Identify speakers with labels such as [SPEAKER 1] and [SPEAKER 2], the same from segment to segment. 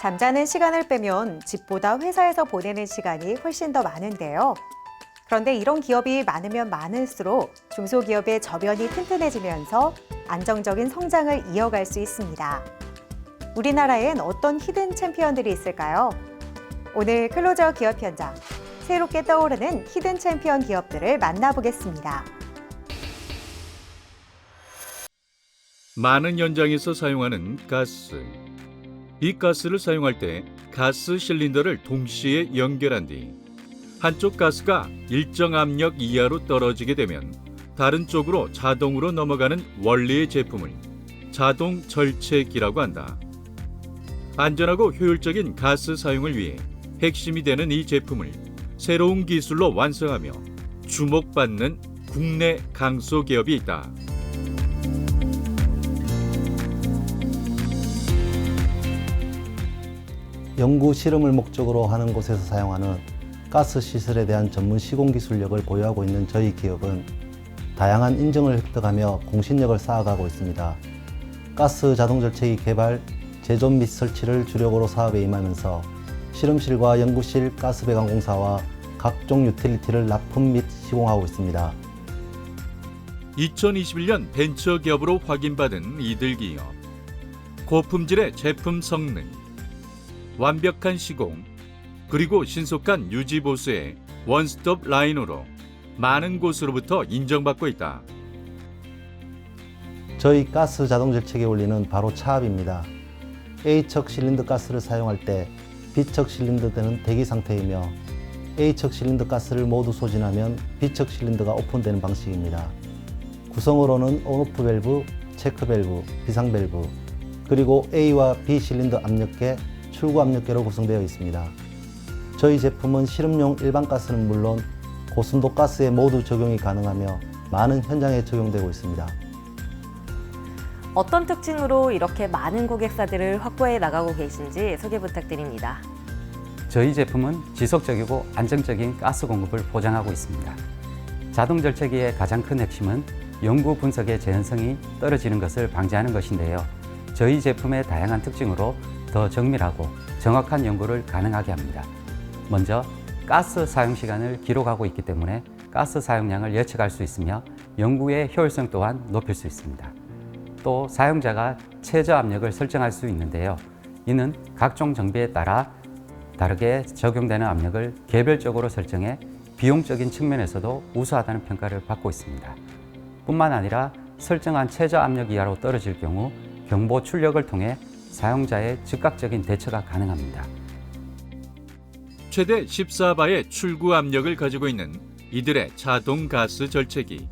[SPEAKER 1] 잠자는 시간을 빼면 집보다 회사에서 보내는 시간이 훨씬 더 많은데요. 그런데 이런 기업이 많으면 많을수록 중소기업의 저변이 튼튼해지면서 안정적인 성장을 이어갈 수 있습니다. 우리나라엔 어떤 히든 챔피언들이 있을까요? 오늘 클로저 기업 현장, 새롭게 떠오르는 히든 챔피언 기업들을 만나보겠습니다.
[SPEAKER 2] 많은 현장에서 사용하는 가스. 이 가스를 사용할 때 가스 실린더를 동시에 연결한 뒤 한쪽 가스가 일정 압력 이하로 떨어지게 되면 다른 쪽으로 자동으로 넘어가는 원리의 제품을 자동 절체기라고 한다. 안전하고 효율적인 가스 사용을 위해 핵심이 되는 이 제품을 새로운 기술로 완성하며 주목받는 국내 강소 기업이 있다.
[SPEAKER 3] 연구 실험을 목적으로 하는 곳에서 사용하는 가스 시설에 대한 전문 시공 기술력을 보유하고 있는 저희 기업은 다양한 인정을 획득하며 공신력을 쌓아가고 있습니다. 가스 자동 절체기 개발, 제조 및 설치를 주력으로 사업에 임하면서 실험실과 연구실 가스 배관 공사와 각종 유틸리티를 납품 및 시공하고 있습니다.
[SPEAKER 2] 2021년 벤처 기업으로 확인받은 이들 기업. 고품질의 제품 성능, 완벽한 시공, 그리고 신속한 유지 보수의 원스톱 라인으로 많은 곳으로부터 인정받고 있다.
[SPEAKER 3] 저희 가스 자동 절체기 원리는 바로 차압입니다. A척 실린더 가스를 사용할 때 B척 실린더는 대기 상태이며 A척 실린더 가스를 모두 소진하면 B척 실린더가 오픈되는 방식입니다. 구성으로는 온오프 밸브, 체크 밸브, 비상 밸브, 그리고 A와 B 실린더 압력계, 출구 압력계로 구성되어 있습니다. 저희 제품은 실험용 일반 가스는 물론 고순도 가스에 모두 적용이 가능하며 많은 현장에 적용되고 있습니다.
[SPEAKER 4] 어떤 특징으로 이렇게 많은 고객사들을 확보해 나가고 계신지 소개 부탁드립니다.
[SPEAKER 5] 저희 제품은 지속적이고 안정적인 가스 공급을 보장하고 있습니다. 자동 절체기의 가장 큰 핵심은 연구 분석의 재현성이 떨어지는 것을 방지하는 것인데요. 저희 제품의 다양한 특징으로 더 정밀하고 정확한 연구를 가능하게 합니다. 먼저 가스 사용 시간을 기록하고 있기 때문에 가스 사용량을 예측할 수 있으며 연구의 효율성 또한 높일 수 있습니다. 또 사용자가 최저 압력을 설정할 수 있는데요. 이는 각종 정비에 따라 다르게 적용되는 압력을 개별적으로 설정해 비용적인 측면에서도 우수하다는 평가를 받고 있습니다. 뿐만 아니라 설정한 최저 압력 이하로 떨어질 경우 경보 출력을 통해 사용자의 즉각적인 대처가 가능합니다.
[SPEAKER 2] 최대 14바의 출구 압력을 가지고 있는 이들의 자동 가스 절체기.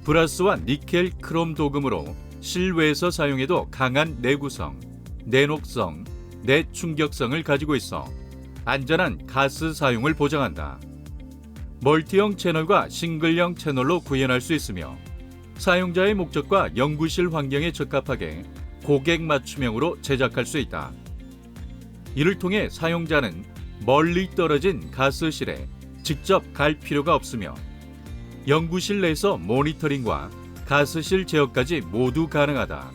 [SPEAKER 2] 브라스와 니켈 크롬 도금으로 실외에서 사용해도 강한 내구성, 내녹성, 내충격성을 가지고 있어 안전한 가스 사용을 보장한다. 멀티형 채널과 싱글형 채널로 구현할 수 있으며 사용자의 목적과 연구실 환경에 적합하게 고객 맞춤형으로 제작할 수 있다. 이를 통해 사용자는 멀리 떨어진 가스실에 직접 갈 필요가 없으며 연구실 내에서 모니터링과 가스실 제어까지 모두 가능하다.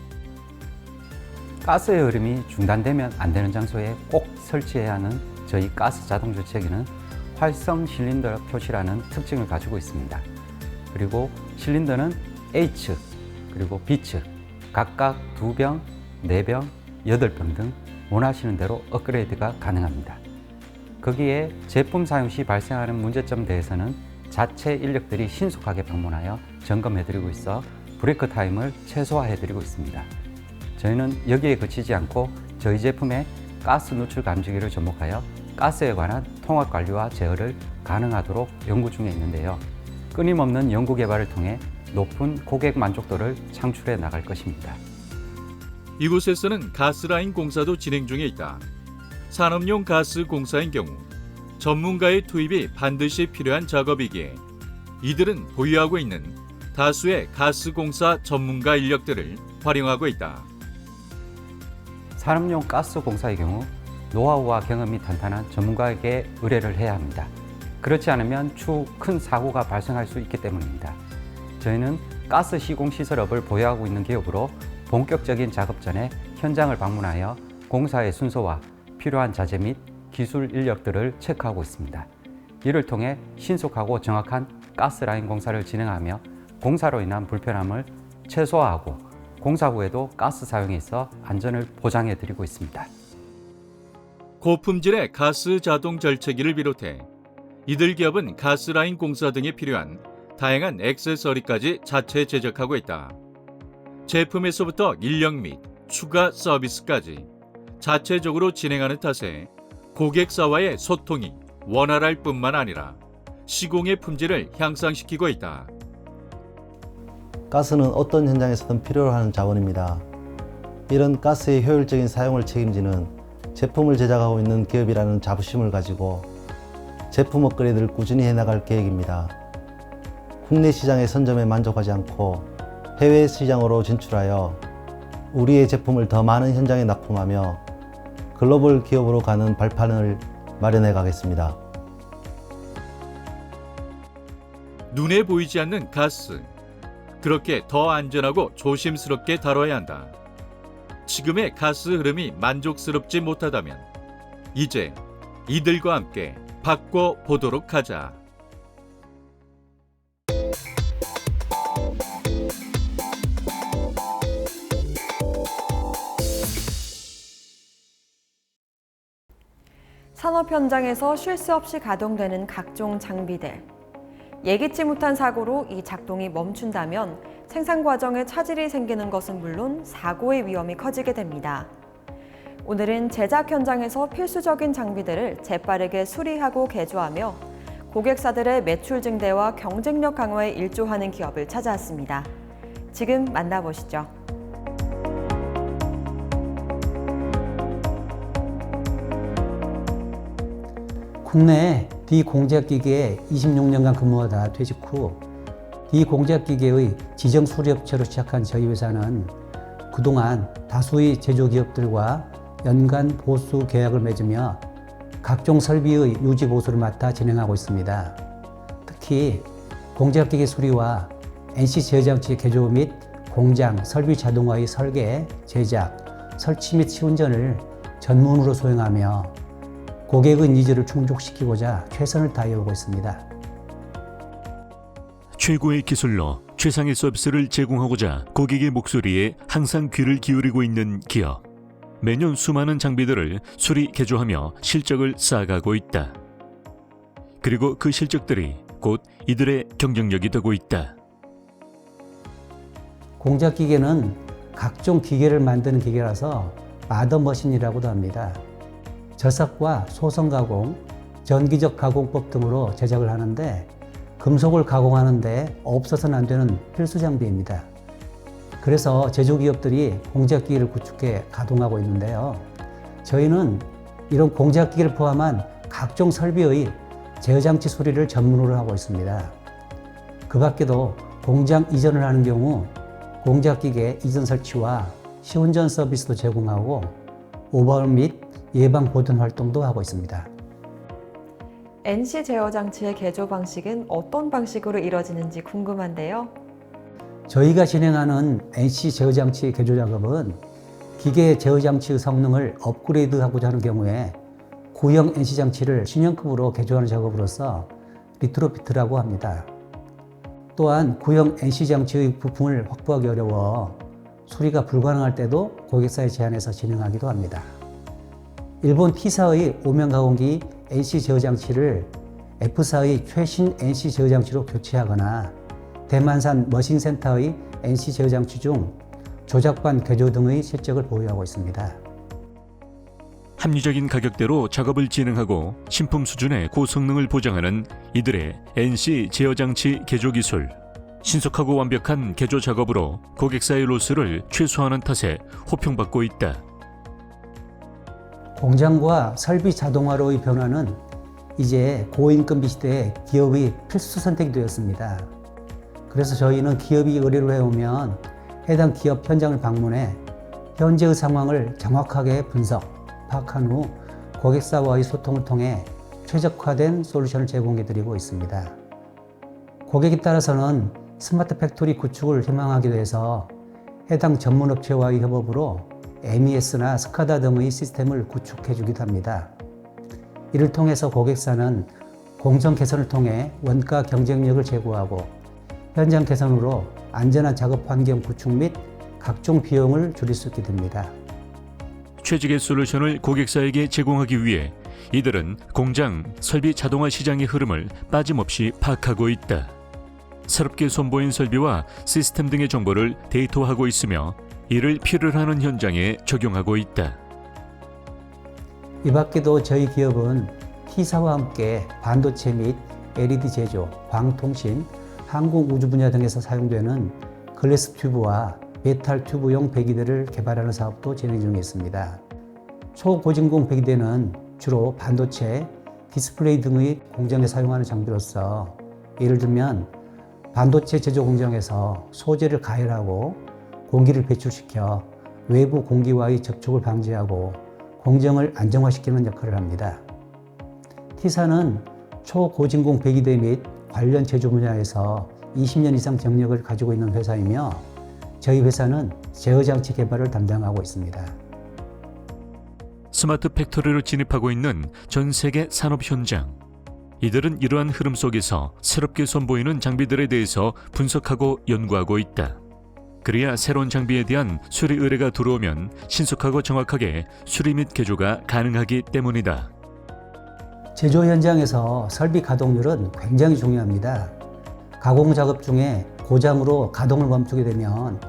[SPEAKER 5] 가스의 흐름이 중단되면 안 되는 장소에 꼭 설치해야 하는 저희 가스 자동 절체기는 활성 실린더 표시라는 특징을 가지고 있습니다. 그리고 실린더는 A측, 그리고 B측, 각각 2병, 4병, 8병 등 원하시는 대로 업그레이드가 가능합니다. 거기에 제품 사용 시 발생하는 문제점 대해서는 자체 인력들이 신속하게 방문하여 점검해드리고 있어 브레이크 타임을 최소화해드리고 있습니다. 저희는 여기에 그치지 않고 저희 제품의 가스 누출 감지기를 접목하여 가스에 관한 통합 관리와 제어를 가능하도록 연구 중에 있는데요. 끊임없는 연구 개발을 통해 높은 고객 만족도를 창출해 나갈 것입니다.
[SPEAKER 2] 이곳에서는 가스라인 공사도 진행 중에 있다. 산업용 가스 공사인 경우 전문가의 투입이 반드시 필요한 작업이기에 이들은 보유하고 있는 다수의 가스 공사 전문가 인력들을 활용하고 있다.
[SPEAKER 5] 산업용 가스 공사의 경우 노하우와 경험이 탄탄한 전문가에게 의뢰를 해야 합니다. 그렇지 않으면 추후 큰 사고가 발생할 수 있기 때문입니다. 저희는 가스 시공 시설업을 보유하고 있는 기업으로 본격적인 작업 전에 현장을 방문하여 공사의 순서와 필요한 자재 및 기술 인력들을 체크하고 있습니다. 이를 통해 신속하고 정확한 가스라인 공사를 진행하며 공사로 인한 불편함을 최소화하고 공사 후에도 가스 사용에 있어 안전을 보장해 드리고 있습니다.
[SPEAKER 2] 고품질의 가스 자동 절체기를 비롯해 이들 기업은 가스라인 공사 등에 필요한 다양한 액세서리까지 자체 제작하고 있다. 제품에서부터 인력 및 추가 서비스까지 자체적으로 진행하는 탓에 고객사와의 소통이 원활할 뿐만 아니라 시공의 품질을 향상시키고 있다.
[SPEAKER 3] 가스는 어떤 현장에서든 필요로 하는 자원입니다. 이런 가스의 효율적인 사용을 책임지는 제품을 제작하고 있는 기업이라는 자부심을 가지고 제품 업그레이드를 꾸준히 해나갈 계획입니다. 국내 시장의 선점에 만족하지 않고 해외 시장으로 진출하여 우리의 제품을 더 많은 현장에 납품하며 글로벌 기업으로 가는 발판을 마련해 가겠습니다.
[SPEAKER 2] 눈에 보이지 않는 가스. 그렇게 더 안전하고 조심스럽게 다뤄야 한다. 지금의 가스 흐름이 만족스럽지 못하다면 이제 이들과 함께 바꿔보도록 하자.
[SPEAKER 6] 산업 현장에서 쉴 새 없이 가동되는 각종 장비들. 예기치 못한 사고로 이 작동이 멈춘다면 생산 과정에 차질이 생기는 것은 물론 사고의 위험이 커지게 됩니다. 오늘은 제작 현장에서 필수적인 장비들을 재빠르게 수리하고 개조하며 고객사들의 매출 증대와 경쟁력 강화에 일조하는 기업을 찾아왔습니다. 지금 만나보시죠.
[SPEAKER 7] 국내 D공제기계에 26년간 근무하다 퇴직 후 D공제기계의 지정 수리업체로 시작한 저희 회사는 그동안 다수의 제조기업들과 연간 보수 계약을 맺으며 각종 설비의 유지 보수를 맡아 진행하고 있습니다. 특히 공제기계 수리와 NC 제어장치 개조 및 공장, 설비 자동화의 설계, 제작, 설치 및 시운전을 전문으로 수행하며 고객의 니즈를 충족시키고자 최선을 다해오고 있습니다.
[SPEAKER 8] 최고의 기술로 최상의 서비스를 제공하고자 고객의 목소리에 항상 귀를 기울이고 있는 기업. 매년 수많은 장비들을 수리 개조하며 실적을 쌓아가고 있다. 그리고 그 실적들이 곧 이들의 경쟁력이 되고 있다.
[SPEAKER 7] 공작기계는 각종 기계를 만드는 기계라서 마더머신이라고도 합니다. 저석과 소성 가공, 전기적 가공법 등으로 제작을 하는데 금속을 가공하는데 없어서는 안 되는 필수 장비입니다. 그래서 제조기업들이 공작기계를 구축해 가동하고 있는데요. 저희는 이런 공작기계를 포함한 각종 설비의 제어장치 수리를 전문으로 하고 있습니다. 그 밖에도 공장 이전을 하는 경우 공작기계 이전 설치와 시운전 서비스도 제공하고 오버홀 및 예방 보존 활동도 하고 있습니다.
[SPEAKER 6] NC 제어장치의 개조 방식은 어떤 방식으로 이뤄지는지 궁금한데요.
[SPEAKER 7] 저희가 진행하는 NC 제어장치 개조 작업은 기계 제어장치의 성능을 업그레이드하고자 하는 경우에 구형 NC 장치를 신형급으로 개조하는 작업으로서 리트로피트라고 합니다. 또한 구형 NC 장치의 부품을 확보하기 어려워 수리가 불가능할 때도 고객사에 제안해서 진행하기도 합니다. 일본 T사의 오면 가공기 NC 제어장치를 F사의 최신 NC 제어장치로 교체하거나 대만산 머신센터의 NC 제어장치 중 조작반 개조 등의 실적을 보유하고 있습니다.
[SPEAKER 8] 합리적인 가격대로 작업을 진행하고 신품 수준의 고성능을 보장하는 이들의 NC 제어장치 개조 기술. 신속하고 완벽한 개조 작업으로 고객사의 로스를 최소화하는 탓에 호평받고 있다.
[SPEAKER 7] 공장과 설비 자동화로의 변화는 이제 고임금 시대에 기업의 필수 선택이 되었습니다. 그래서 저희는 기업이 의뢰를 해오면 해당 기업 현장을 방문해 현재의 상황을 정확하게 분석, 파악한 후 고객사와의 소통을 통해 최적화된 솔루션을 제공해드리고 있습니다. 고객에 따라서는 스마트 팩토리 구축을 희망하기도 해서 해당 전문업체와의 협업으로 MES나 스카다 등의 시스템을 구축해 주기도 합니다. 이를 통해서 고객사는 공정 개선을 통해 원가 경쟁력을 제고하고 현장 개선으로 안전한 작업 환경 구축 및 각종 비용을 줄일 수 있게 됩니다.
[SPEAKER 8] 최적의 솔루션을 고객사에게 제공하기 위해 이들은 공장, 설비 자동화 시장의 흐름을 빠짐없이 파악하고 있다. 새롭게 선보인 설비와 시스템 등의 정보를 데이터화하고 있으며 이를 필요로 하는 현장에 적용하고 있다.
[SPEAKER 7] 이 밖에도 저희 기업은 T사와 함께 반도체 및 LED 제조, 광통신, 항공 우주 분야 등에서 사용되는 글래스 튜브와 메탈 튜브용 배기대를 개발하는 사업도 진행 중에 있습니다. 초고진공 배기대는 주로 반도체, 디스플레이 등의 공정에 사용하는 장비로서 예를 들면 반도체 제조 공정에서 소재를 가열하고 공기를 배출시켜 외부 공기와의 접촉을 방지하고 공정을 안정화시키는 역할을 합니다. T사는 초고진공 배기대 및 관련 제조 분야에서 20년 이상 경력을 가지고 있는 회사이며 저희 회사는 제어장치 개발을 담당하고 있습니다.
[SPEAKER 8] 스마트 팩토리로 진입하고 있는 전 세계 산업 현장. 이들은 이러한 흐름 속에서 새롭게 선보이는 장비들에 대해서 분석하고 연구하고 있다. 그래야 새로운 장비에 대한 수리 의뢰가 들어오면 신속하고 정확하게 수리 및 개조가 가능하기 때문이다.
[SPEAKER 7] 제조 현장에서 설비 가동률은 굉장히 중요합니다. 가공 작업 중에 고장으로 가동을 멈추게 되면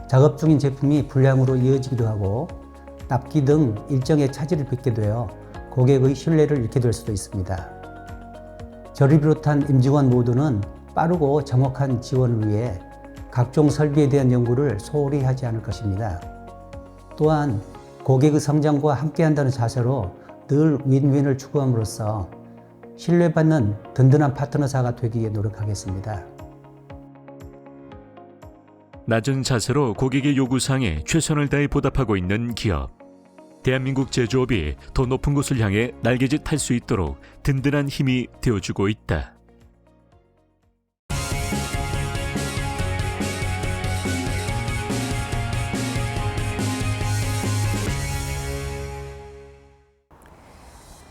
[SPEAKER 7] 작업 중인 제품이 불량으로 이어지기도 하고 납기 등 일정의 차질을 빚게 되어 고객의 신뢰를 잃게 될 수도 있습니다. 저를 비롯한 임직원 모두는 빠르고 정확한 지원을 위해 각종 설비에 대한 연구를 소홀히 하지 않을 것입니다. 또한 고객의 성장과 함께한다는 자세로 늘 윈윈을 추구함으로써 신뢰받는 든든한 파트너사가 되기 위해 노력하겠습니다.
[SPEAKER 8] 낮은 자세로 고객의 요구사항에 최선을 다해 보답하고 있는 기업. 대한민국 제조업이 더 높은 곳을 향해 날개짓 할 수 있도록 든든한 힘이 되어주고 있다.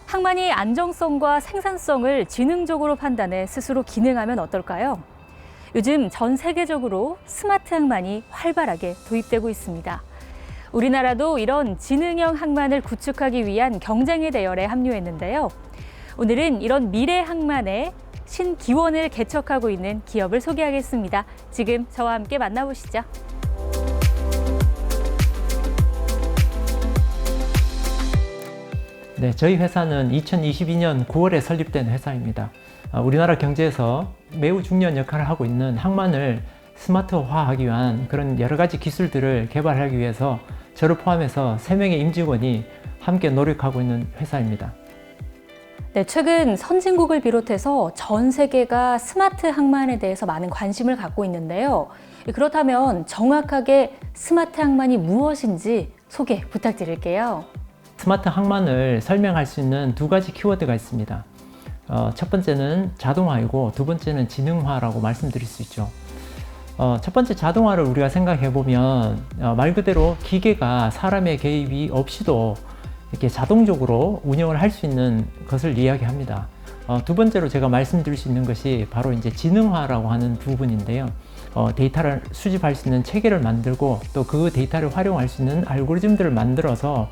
[SPEAKER 9] 항만이 안정성과 생산성을 지능적으로 판단해 스스로 기능하면 어떨까요? 요즘 전 세계적으로 스마트 항만이 활발하게 도입되고 있습니다. 우리나라도 이런 지능형 항만을 구축하기 위한 경쟁의 대열에 합류했는데요. 오늘은 이런 미래 항만의 신기원을 개척하고 있는 기업을 소개하겠습니다. 지금 저와 함께 만나보시죠.
[SPEAKER 10] 네, 저희 회사는 2022년 9월에 설립된 회사입니다. 우리나라 경제에서 매우 중요한 역할을 하고 있는 항만을 스마트화하기 위한 그런 여러 가지 기술들을 개발하기 위해서 저를 포함해서 3명의 임직원이 함께 노력하고 있는 회사입니다.
[SPEAKER 9] 네, 최근 선진국을 비롯해서 전 세계가 스마트 항만에 대해서 많은 관심을 갖고 있는데요. 그렇다면 정확하게 스마트 항만이 무엇인지 소개 부탁드릴게요.
[SPEAKER 10] 스마트 항만을 설명할 수 있는 2가지 키워드가 있습니다. 첫 번째는 자동화이고 두 번째는 지능화라고 말씀드릴 수 있죠. 첫 번째 자동화를 우리가 생각해 보면 말 그대로 기계가 사람의 개입이 없이도 이렇게 자동적으로 운영을 할 수 있는 것을 이야기합니다. 두 번째로 제가 말씀드릴 수 있는 것이 바로 이제 지능화라고 하는 부분인데요. 데이터를 수집할 수 있는 체계를 만들고 또 그 데이터를 활용할 수 있는 알고리즘들을 만들어서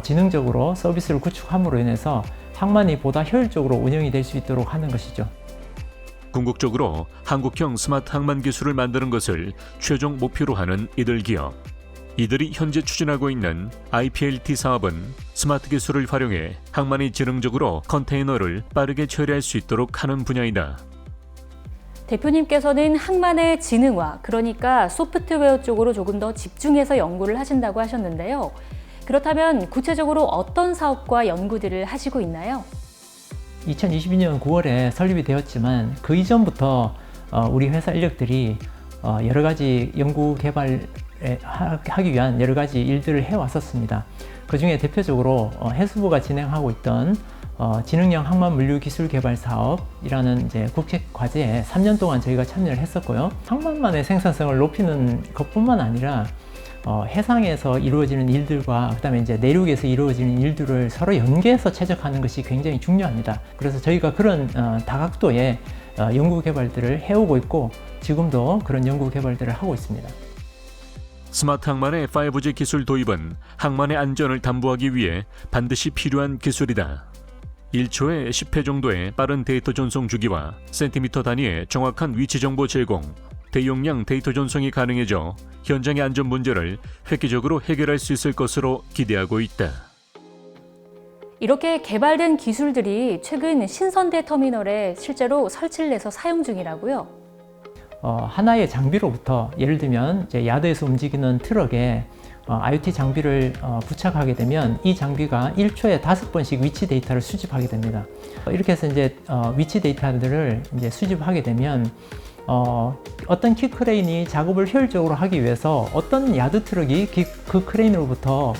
[SPEAKER 10] 지능적으로 서비스를 구축함으로 인해서 항만이 보다 효율적으로 운영이 될 수 있도록 하는 것이죠.
[SPEAKER 8] 궁극적으로 한국형 스마트 항만 기술을 만드는 것을 최종 목표로 하는 이들 기업. 이들이 현재 추진하고 있는 IPLT 사업은 스마트 기술을 활용해 항만이 지능적으로 컨테이너를 빠르게 처리할 수 있도록 하는 분야이다.
[SPEAKER 9] 대표님께서는 항만의 지능화, 그러니까 소프트웨어 쪽으로 조금 더 집중해서 연구를 하신다고 하셨는데요. 그렇다면 구체적으로 어떤 사업과 연구들을 하시고 있나요?
[SPEAKER 10] 2022년 9월에 설립이 되었지만 그 이전부터 우리 회사 인력들이 여러 가지 연구 개발을 하기 위한 여러 가지 일들을 해왔었습니다. 그 중에 대표적으로 해수부가 진행하고 있던 지능형 항만 물류 기술 개발 사업이라는 이제 국책 과제에 3년 동안 저희가 참여를 했었고요. 항만만의 생산성을 높이는 것뿐만 아니라 해상에서 이루어지는 일들과 그다음에 이제 내륙에서 이루어지는 일들을 서로 연계해서 최적화하는 것이 굉장히 중요합니다. 그래서 저희가 그런 다각도의 연구 개발들을 해오고 있고 지금도 그런 연구 개발들을 하고 있습니다.
[SPEAKER 8] 스마트 항만의 5G 기술 도입은 항만의 안전을 담보하기 위해 반드시 필요한 기술이다. 1초에 10회 정도의 빠른 데이터 전송 주기와 센티미터 단위의 정확한 위치 정보 제공, 대용량 데이터 전송이 가능해져 현장의 안전 문제를 획기적으로 해결할 수 있을 것으로 기대하고 있다.
[SPEAKER 9] 이렇게 개발된 기술들이 최근 신선대 터미널에 실제로 설치를 해서 사용 중이라고요?
[SPEAKER 10] 하나의 장비로부터 예를 들면 이제 야드에서 움직이는 트럭에 IoT 장비를 부착하게 되면 이 장비가 1초에 5번씩 위치 데이터를 수집하게 됩니다. 이렇게 해서 이제 위치 데이터들을 이제 수집하게 되면 어떤 키 크레인이 작업을 효율적으로 하기 위해서 어떤 야드 트럭이 그 크레인으로부터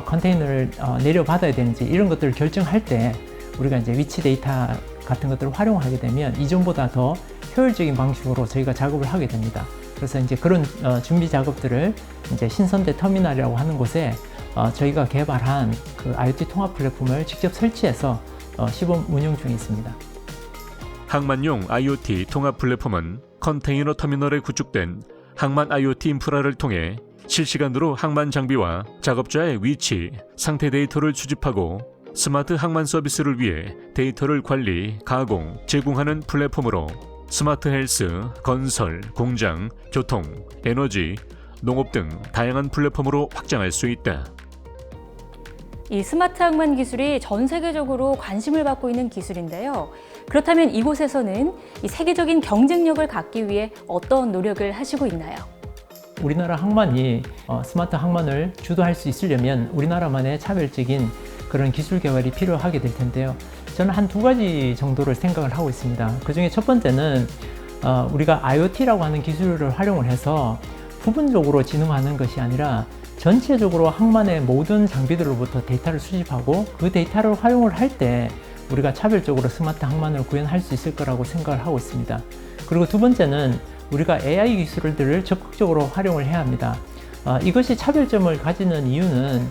[SPEAKER 10] 컨테이너를 내려받아야 되는지 이런 것들을 결정할 때 우리가 이제 위치 데이터 같은 것들을 활용하게 되면 이전보다 더 효율적인 방식으로 저희가 작업을 하게 됩니다. 그래서 이제 그런 준비 작업들을 이제 신선대 터미널이라고 하는 곳에 저희가 개발한 그 IoT 통합 플랫폼을 직접 설치해서 시범 운영 중에 있습니다.
[SPEAKER 8] 항만용 IoT 통합 플랫폼은 컨테이너 터미널에 구축된 항만 IoT 인프라를 통해 실시간으로 항만 장비와 작업자의 위치, 상태 데이터를 수집하고 스마트 항만 서비스를 위해 데이터를 관리, 가공, 제공하는 플랫폼으로 스마트 헬스, 건설, 공장, 교통, 에너지, 농업 등 다양한 플랫폼으로 확장할 수 있다.
[SPEAKER 9] 이 스마트 항만 기술이 전 세계적으로 관심을 받고 있는 기술인데요. 그렇다면 이곳에서는 이 세계적인 경쟁력을 갖기 위해 어떤 노력을 하시고 있나요?
[SPEAKER 10] 우리나라 항만이 스마트 항만을 주도할 수 있으려면 우리나라만의 차별적인 그런 기술 개발이 필요하게 될 텐데요. 저는 한 2가지 정도를 생각을 하고 있습니다. 그 중에 첫 번째는 우리가 IoT라고 하는 기술을 활용을 해서 부분적으로 진흥하는 것이 아니라 전체적으로 항만의 모든 장비들로부터 데이터를 수집하고 그 데이터를 활용을 할 때 우리가 차별적으로 스마트 항만을 구현할 수 있을 거라고 생각을 하고 있습니다. 그리고 두 번째는 우리가 AI 기술들을 적극적으로 활용을 해야 합니다. 이것이 차별점을 가지는 이유는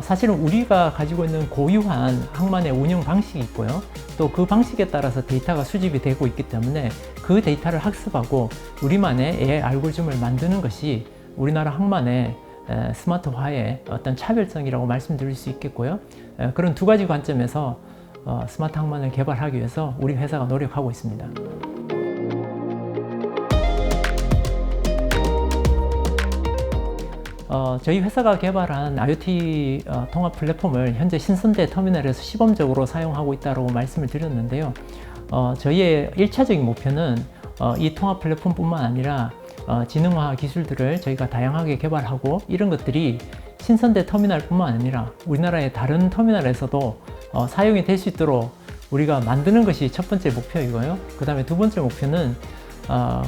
[SPEAKER 10] 사실은 우리가 가지고 있는 고유한 항만의 운영 방식이 있고요. 또 그 방식에 따라서 데이터가 수집이 되고 있기 때문에 그 데이터를 학습하고 우리만의 AI 알고리즘을 만드는 것이 우리나라 항만의 스마트화의 어떤 차별성이라고 말씀드릴 수 있겠고요. 그런 2가지 관점에서 스마트 항만을 개발하기 위해서 우리 회사가 노력하고 있습니다. 저희 회사가 개발한 IoT 통합 플랫폼을 현재 신선대 터미널에서 시범적으로 사용하고 있다고 말씀을 드렸는데요. 저희의 1차적인 목표는 이 통합 플랫폼뿐만 아니라 지능화 기술들을 저희가 다양하게 개발하고 이런 것들이 신선대 터미널뿐만 아니라 우리나라의 다른 터미널에서도 사용이 될 수 있도록 우리가 만드는 것이 첫 번째 목표이고요. 그 다음에 두 번째 목표는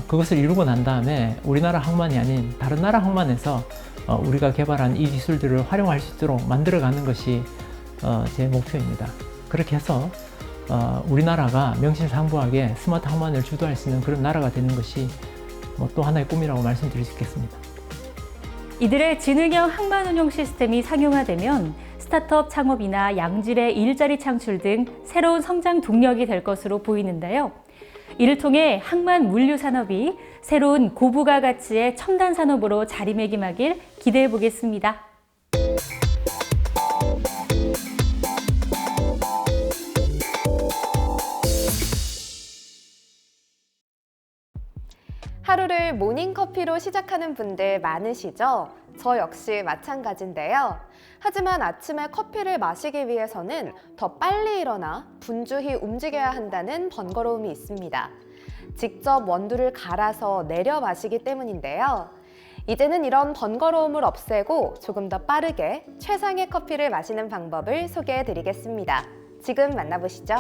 [SPEAKER 10] 그것을 이루고 난 다음에 우리나라 항만이 아닌 다른 나라 항만에서 우리가 개발한 이 기술들을 활용할 수 있도록 만들어가는 것이 제 목표입니다. 그렇게 해서 우리나라가 명실상부하게 스마트 항만을 주도할 수 있는 그런 나라가 되는 것이 또 하나의 꿈이라고 말씀드릴 수 있겠습니다.
[SPEAKER 9] 이들의 지능형 항만 운용 시스템이 상용화되면 스타트업 창업이나 양질의 일자리 창출 등 새로운 성장 동력이 될 것으로 보이는데요. 이를 통해 항만 물류 산업이 새로운 고부가 가치의 첨단 산업으로 자리매김하길 기대해 보겠습니다.
[SPEAKER 11] 하루를 모닝커피로 시작하는 분들 많으시죠? 저 역시 마찬가지인데요. 하지만 아침에 커피를 마시기 위해서는 더 빨리 일어나 분주히 움직여야 한다는 번거로움이 있습니다. 직접 원두를 갈아서 내려 마시기 때문인데요. 이제는 이런 번거로움을 없애고 조금 더 빠르게 최상의 커피를 마시는 방법을 소개해 드리겠습니다. 지금 만나보시죠.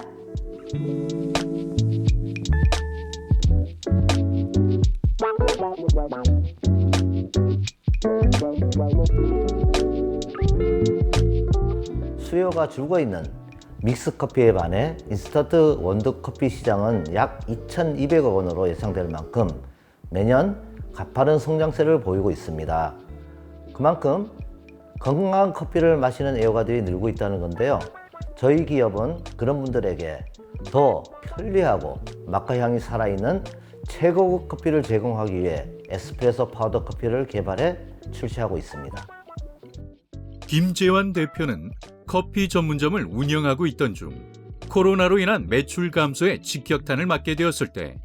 [SPEAKER 3] 수요가 줄고 있는 믹스커피에 반해 인스턴트 원두커피 시장은 약 2,200억 원으로 예상될 만큼 매년 가파른 성장세를 보이고 있습니다. 그만큼 건강한 커피를 마시는 애호가들이 늘고 있다는 건데요. 저희 기업은 그런 분들에게 더 편리하고 맛과 향이 살아있는 최고급 커피를 제공하기 위해 에스프레소 파우더 커피를 개발해 출시하고 있습니다.
[SPEAKER 2] 김재환 대표는 커피 전문점을 운영하고 있던 중 코로나로 인한 매출 감소에 직격탄을 맞게 되었을 때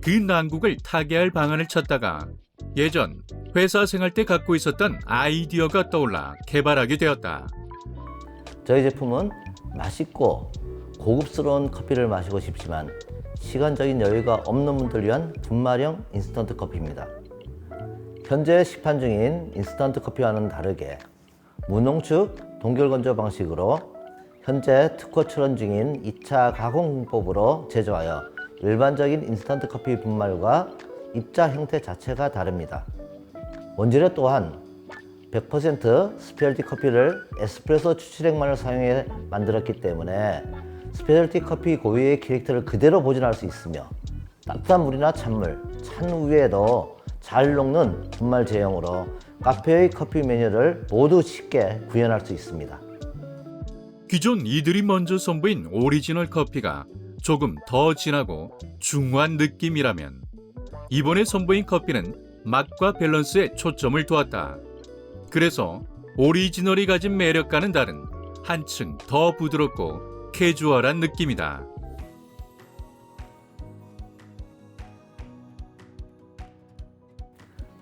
[SPEAKER 2] 그 난국을 타개할 방안을 찾다가 예전 회사 생활 때 갖고 있었던 아이디어가 떠올라 개발하게 되었다.
[SPEAKER 3] 저희 제품은 맛있고 고급스러운 커피를 마시고 싶지만 시간적인 여유가 없는 분들 위한 분말형 인스턴트 커피입니다. 현재 시판 중인 인스턴트 커피와는 다르게 무농축 동결건조 방식으로 현재 특허 출원 중인 2차 가공 공법으로 제조하여 일반적인 인스턴트 커피 분말과 입자 형태 자체가 다릅니다. 원재료 또한 100% 스페셜티 커피를 에스프레소 추출액만을 사용해 만들었기 때문에 스페셜티 커피 고유의 캐릭터를 그대로 보존할 수 있으며 따뜻한 물이나 찬물, 찬 우유에도 잘 녹는 분말 제형으로 카페의 커피 메뉴를 모두 쉽게 구현할 수 있습니다.
[SPEAKER 2] 기존 이들이 먼저 선보인 오리지널 커피가 조금 더 진하고 중후한 느낌이라면 이번에 선보인 커피는 맛과 밸런스에 초점을 두었다. 그래서 오리지널이 가진 매력과는 다른 한층 더 부드럽고 캐주얼한 느낌이다.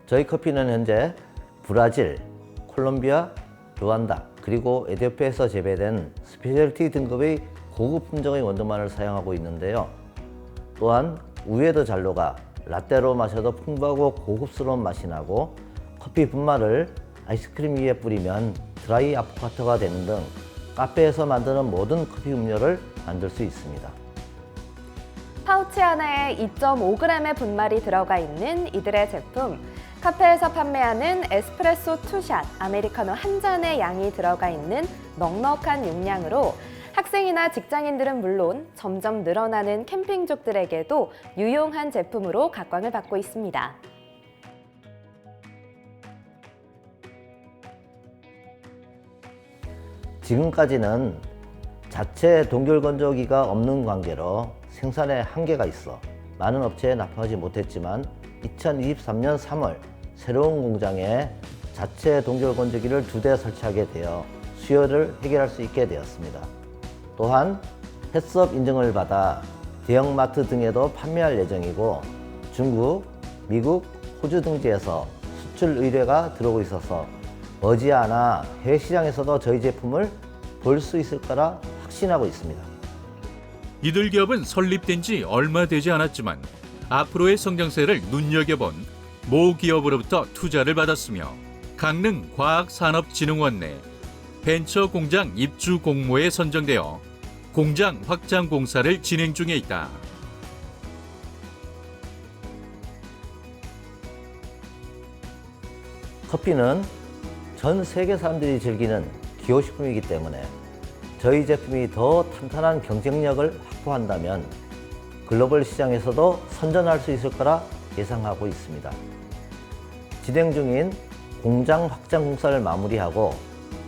[SPEAKER 3] 저희 커피는 현재 브라질, 콜롬비아, 루안다, 그리고 에티오피아에서 재배된 스페셜티 등급의 고급 품종의 원두만을 사용하고 있는데요. 또한 우유에도 잘 녹아 라떼로 마셔도 풍부하고 고급스러운 맛이 나고 커피 분말을 아이스크림 위에 뿌리면 드라이 아포카토가 되는 등 카페에서 만드는 모든 커피 음료를 만들 수 있습니다.
[SPEAKER 11] 파우치 하나에 2.5g의 분말이 들어가 있는 이들의 제품. 카페에서 판매하는 에스프레소 투샷, 아메리카노 한 잔의 양이 들어가 있는 넉넉한 용량으로 학생이나 직장인들은 물론 점점 늘어나는 캠핑족들에게도 유용한 제품으로 각광을 받고 있습니다.
[SPEAKER 3] 지금까지는 자체 동결건조기가 없는 관계로 생산에 한계가 있어 많은 업체에 납품하지 못했지만 2023년 3월 새로운 공장에 자체 동결건조기를 2대 설치하게 되어 수요를 해결할 수 있게 되었습니다. 또한 햇섭 인증을 받아 대형마트 등에도 판매할 예정이고 중국, 미국, 호주 등지에서 수출 의뢰가 들어오고 있어서 머지않아 해외 시장에서도 저희 제품을 볼 수 있을 거라 확신하고 있습니다.
[SPEAKER 2] 이들 기업은 설립된 지 얼마 되지 않았지만 앞으로의 성장세를 눈여겨본 모 기업으로부터 투자를 받았으며 강릉 과학산업진흥원 내 벤처공장 입주 공모에 선정되어 공장 확장 공사를 진행 중에 있다.
[SPEAKER 3] 커피는 전 세계 사람들이 즐기는 기호식품이기 때문에 저희 제품이 더 탄탄한 경쟁력을 확보한다면 글로벌 시장에서도 선전할 수 있을 거라 예상하고 있습니다. 진행 중인 공장 확장 공사를 마무리하고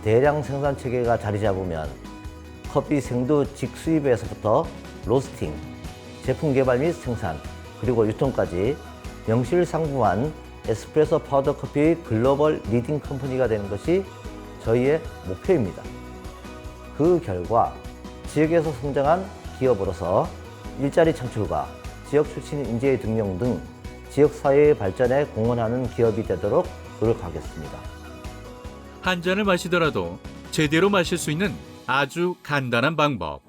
[SPEAKER 3] 대량 생산 체계가 자리 잡으면 커피 생두 직수입에서부터 로스팅, 제품 개발 및 생산, 그리고 유통까지 명실상부한 에스프레소 파우더 커피의 글로벌 리딩 컴퍼니가 되는 것이 저희의 목표입니다. 그 결과 지역에서 성장한 기업으로서 일자리 창출과 지역 출신 인재의 등용 등 지역사회의 발전에 공헌하는 기업이 되도록 노력하겠습니다.
[SPEAKER 2] 한 잔을 마시더라도 제대로 마실 수 있는 아주 간단한 방법.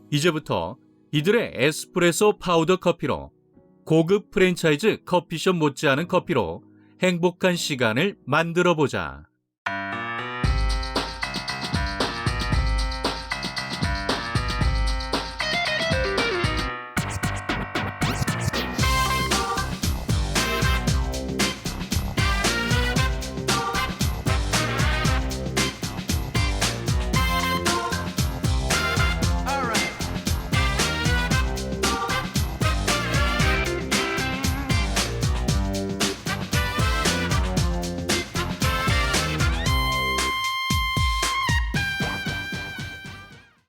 [SPEAKER 2] 이제부터 이들의 에스프레소 파우더 커피로 고급 프랜차이즈 커피숍 못지않은 커피로 행복한 시간을 만들어 보자.